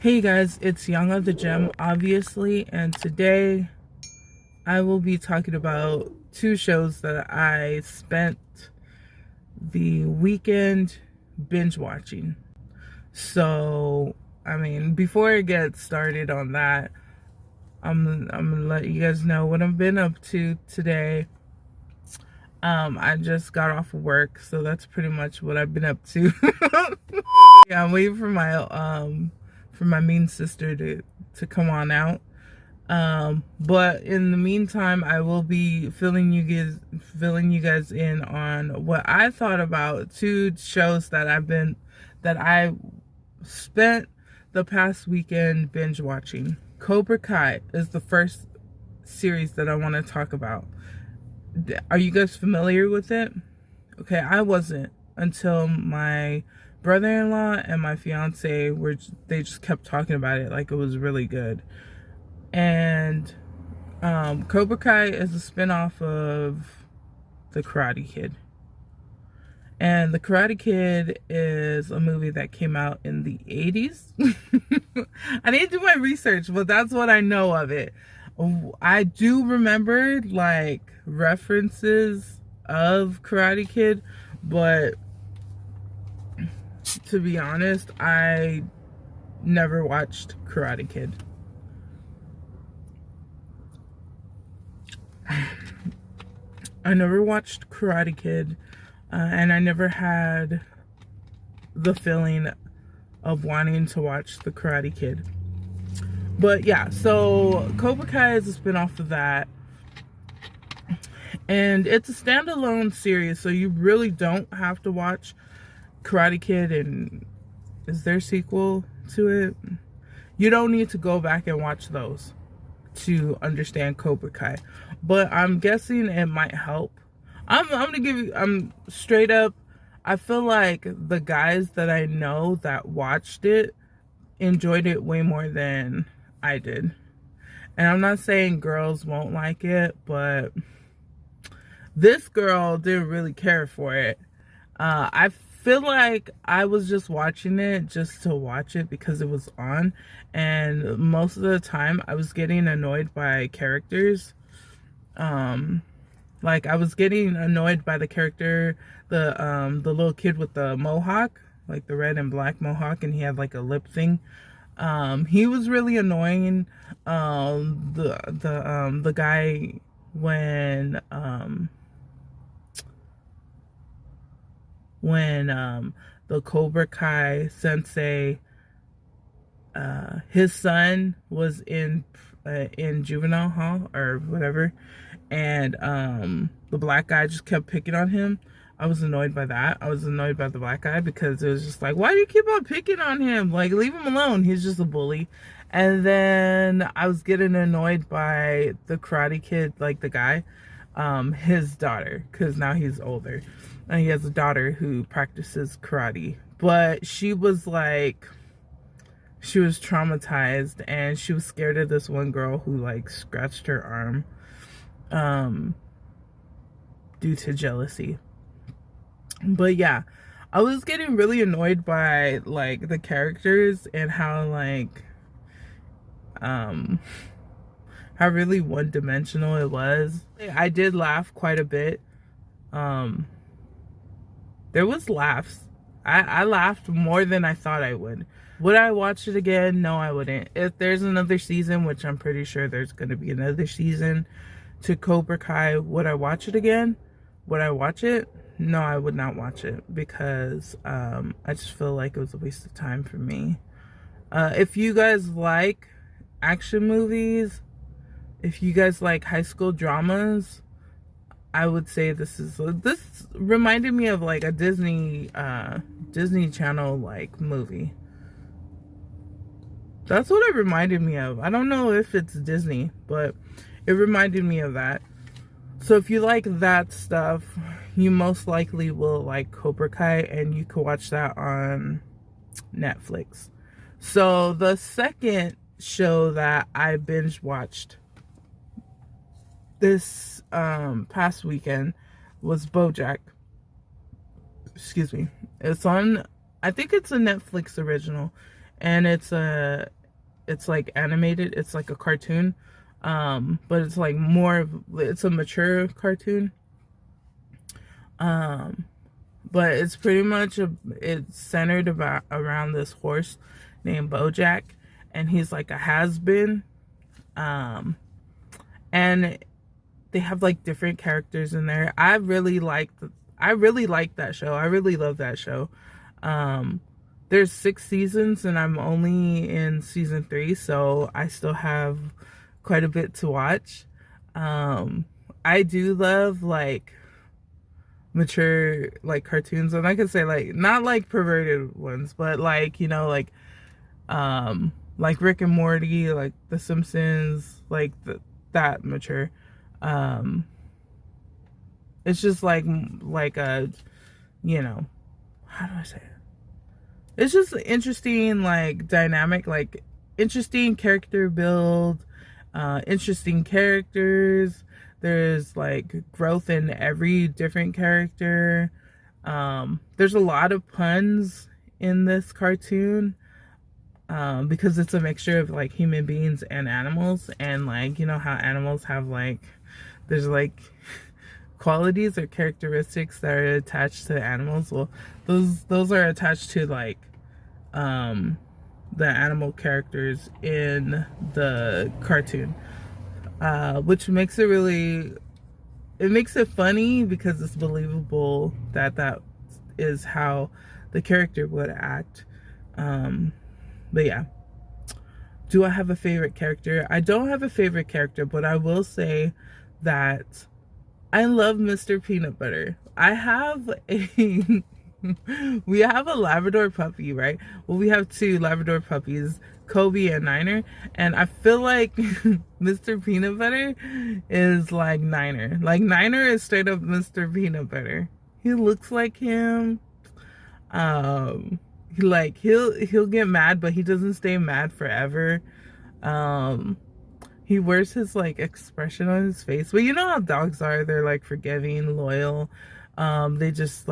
Hey guys, it's Young the Gem, obviously, and today I will be talking about two shows that I spent the weekend binge watching. So, before I get started on that, I'm gonna let you guys know what I've been up to today. I just got off of work, so that's pretty much what I've been up to. Yeah, I'm waiting for my mean sister to come on out. But in the meantime, I will be filling you guys in on what I thought about two shows that I spent the past weekend binge watching. Cobra Kai is the first series that I want to talk about. Are you guys familiar with it? Okay, I wasn't until my brother-in-law and my fiance they just kept talking about it like it was really good. And Cobra Kai is a spin-off of The Karate Kid. And The Karate Kid is a movie that came out in the 80s. I didn't do my research, but that's what I know of it. I do remember like references of Karate Kid, but to be honest, I never watched Karate Kid. I never watched Karate Kid, and I never had the feeling of wanting to watch The Karate Kid. But yeah, so Cobra Kai is a spin-off of that. And it's a standalone series, so you really don't have to watch Karate Kid and is there a sequel to it? You don't need to go back and watch those to understand Cobra Kai. But I'm guessing it might help. I'm straight up, I feel like the guys that I know that watched it enjoyed it way more than I did. And I'm not saying girls won't like it, but this girl didn't really care for it. I feel like I was just watching it just to watch it because it was on, and most of the time I was getting annoyed by characters. Like I was getting annoyed by the character, the little kid with the mohawk, like the red and black mohawk, and he had like a lip thing. He was really annoying. The guy when the Cobra Kai sensei, his son was in juvenile hall or whatever, and the black guy just kept picking on him. I was annoyed by that. I was annoyed by the black guy because it was just like, why do you keep on picking on him? Like, leave him alone. He's just a bully. And then I was getting annoyed by the Karate Kid, like the guy, his daughter, because now he's older. And he has a daughter who practices karate. But she was like, she was traumatized and she was scared of this one girl who like scratched her arm due to jealousy. But yeah, I was getting really annoyed by like the characters and how like how really one-dimensional it was. I did laugh quite a bit. There was laughs. I laughed more than I thought I would. Would I watch it again? No, I wouldn't. If there's another season, which I'm pretty sure there's going to be another season to Cobra Kai, would I watch it again? Would I watch it? No, I would not watch it because I just feel like it was a waste of time for me. If you guys like action movies, if you guys like high school dramas, I would say this reminded me of like a Disney Channel like movie. That's what it reminded me of. I don't know if it's Disney, but it reminded me of that. So if you like that stuff, you most likely will like Cobra Kai, and you can watch that on Netflix. So the second show that I binge watched this past weekend was Bojack. Excuse me. It's on, I think it's a Netflix original. and it's like animated. It's like a cartoon, but it's like it's a mature cartoon. But it's pretty much it's centered around this horse named Bojack, and he's like a has-been. And they have like different characters in there. I really like that show. I really love that show. There's 6 seasons and I'm only in season 3, so I still have quite a bit to watch. I do love like mature like cartoons, and I could say like not like perverted ones, but like, you know, like Rick and Morty, like The Simpsons, like that mature. It's just like a, you know, how do I say it? It's just interesting, like dynamic, like interesting character build, interesting characters. There's like growth in every different character. There's a lot of puns in this cartoon, because it's a mixture of like human beings and animals, and like, you know how animals have like, there's like qualities or characteristics that are attached to animals. Well, those are attached to like the animal characters in the cartoon, which makes it makes it funny because it's believable that is how the character would act. But yeah, do I have a favorite character? I don't have a favorite character, but I will say that I love Mr. Peanut Butter. We have a Labrador puppy, right? Well, we have 2 Labrador puppies, Kobe and Niner, and I feel like Mr. Peanut Butter is like Niner. Like Niner is straight up Mr. Peanut Butter. He looks like him. He'll get mad, but he doesn't stay mad forever. He wears his like expression on his face. But you know how dogs are, they're like forgiving, loyal. They just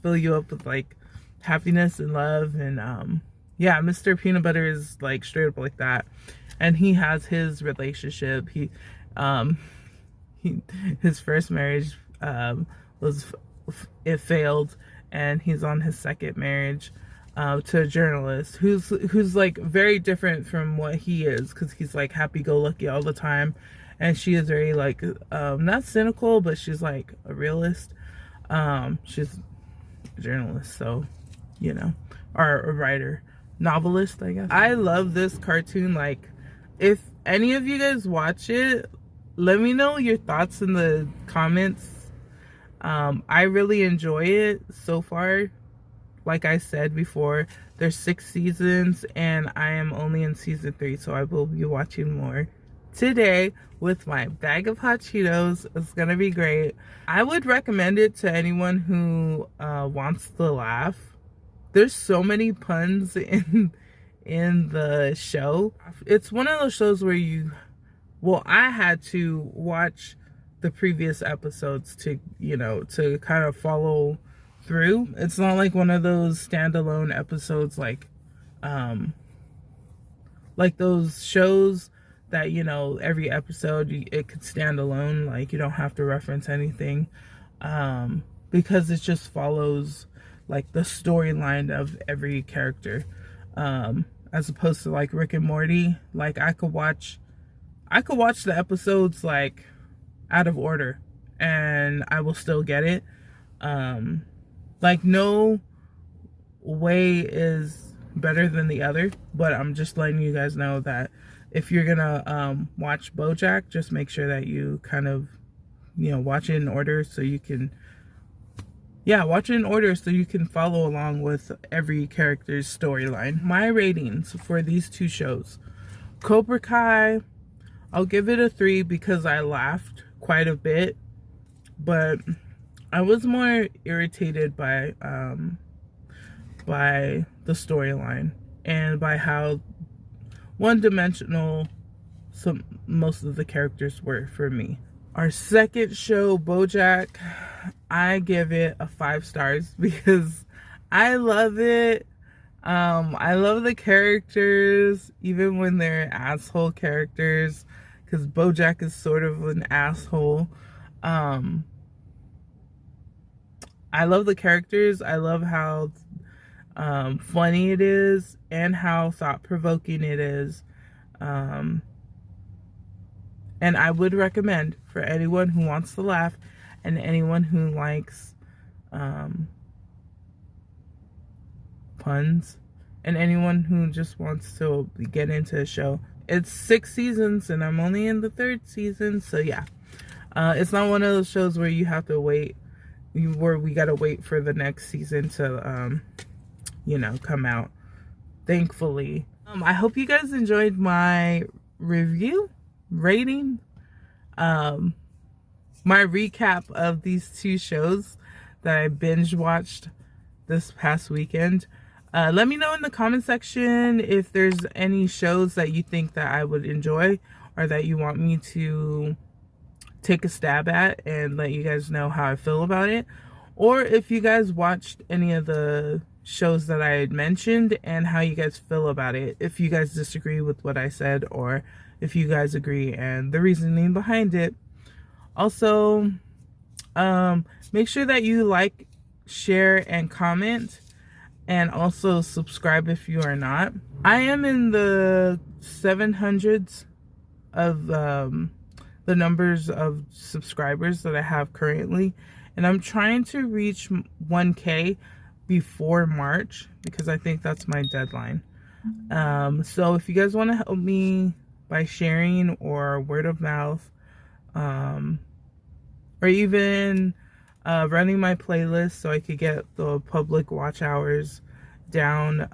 fill you up with like happiness and love. And yeah, Mr. Peanut Butter is like straight up like that. And he has his relationship. His first marriage it failed, and he's on his second marriage to a journalist who's like very different from what he is, because he's like happy-go-lucky all the time, and she is very like not cynical, but she's like a realist. She's a journalist, so you know, or a writer, novelist, I guess. I love this cartoon. Like, if any of you guys watch it, let me know your thoughts in the comments. I really enjoy it so far. Like I said before, there's 6 seasons and I am only in season 3, so I will be watching more today with my bag of hot Cheetos. It's gonna be great. I would recommend it to anyone who wants to laugh. There's so many puns in the show. It's one of those shows where I had to watch the previous episodes to, you know, to kind of follow through. It's not like one of those standalone episodes like those shows that, you know, every episode it could stand alone, like you don't have to reference anything, because it just follows like the storyline of every character, as opposed to like Rick and Morty. Like I could watch the episodes like out of order and I will still get it. Like no way is better than the other, but I'm just letting you guys know that if you're gonna watch Bojack, just make sure that you kind of, you know, watch it in order so you can follow along with every character's storyline. My ratings for these 2 shows: Cobra Kai, I'll give it a 3 because I laughed quite a bit, but I was more irritated by the storyline and by how one-dimensional most of the characters were for me. Our second show, Bojack, I give it a 5 stars because I love it. I love the characters, even when they're asshole characters, because Bojack is sort of an asshole. Um, I love the characters. I love how funny it is and how thought-provoking it is. And I would recommend for anyone who wants to laugh and anyone who likes puns and anyone who just wants to get into a show. It's 6 seasons and I'm only in the 3rd season, so yeah. It's not one of those shows where you have to wait, where we gotta wait for the next season to come out, thankfully. I hope you guys enjoyed my rating, my recap of these 2 shows that I binge watched this past weekend. Let me know in the comment section if there's any shows that you think that I would enjoy or that you want me to take a stab at and let you guys know how I feel about it. Or if you guys watched any of the shows that I had mentioned and how you guys feel about it. If you guys disagree with what I said or if you guys agree and the reasoning behind it. Also, make sure that you like, share, and comment. And also subscribe if you are not. I am in the 700s of the numbers of subscribers that I have currently. And I'm trying to reach 1K before March because I think that's my deadline. So if you guys want to help me by sharing or word of mouth, or even running my playlist so I could get the public watch hours down,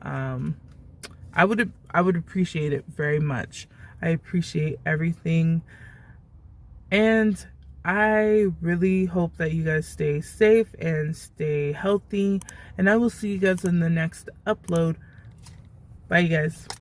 I would appreciate it very much. I appreciate everything, and I really hope that you guys stay safe and stay healthy, and I will see you guys in the next upload. Bye, you guys.